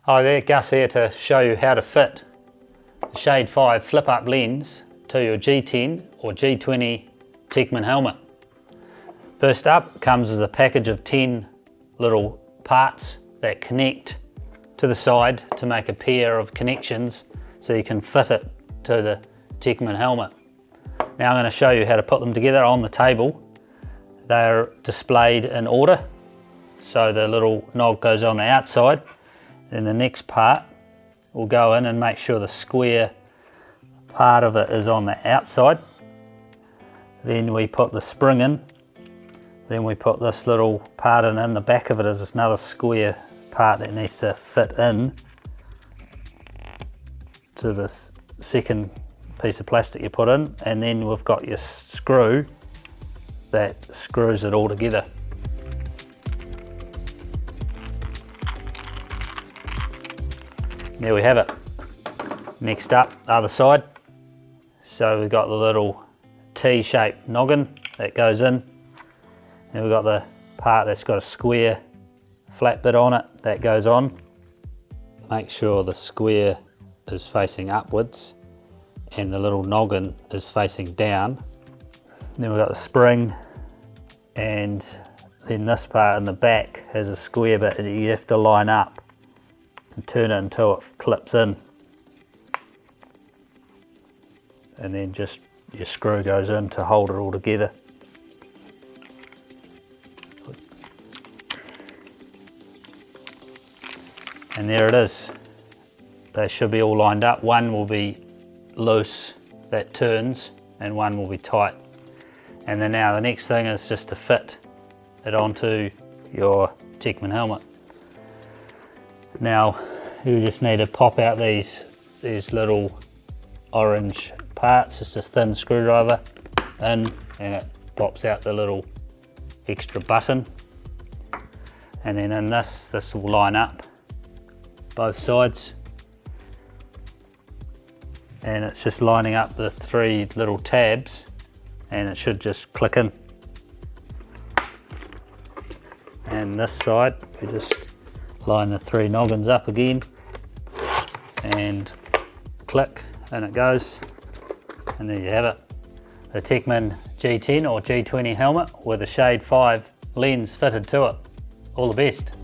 Hi there, Gus here to show you how to fit the Shade 5 flip-up lens to your G10 or G20 TECMEN helmet. First up comes as a package of 10 little parts that connect to the side to make a pair of connections so you can fit it to the TECMEN helmet. Now I'm going to show you how to put them together on the table. They're displayed in order, so the little nog goes on the outside. Then the next part will go in and make sure the square part of it is on the outside. Then we put the spring in. Then we put this little part in the back of it is another square part that needs to fit in to this second piece of plastic you put in. And then we've got your screw that screws it all together. There we have it. Next up, other side. So we've got the little T-shaped noggin that goes in. Then we've got the part that's got a square flat bit on it that goes on. Make sure the square is facing upwards and the little noggin is facing down. Then we've got the spring, and then this part in the back has a square bit that you have to line up and turn it until it clips in, and then just your screw goes in to hold it all together. And there it is. They should be all lined up. One will be loose that turns and one will be tight. And then now the next thing is just to fit it onto your TECMEN helmet. Now you just need to pop out these little orange parts. It's just a thin screwdriver in, and it pops out the little extra button. And then in this will line up both sides. And it's just lining up the 3 little tabs, and it should just click in. And this side, we just line the 3 noggins up again and click, and it goes, and there you have it. The TECMEN G10 or G20 helmet with a Shade 5 lens fitted to it. All the best.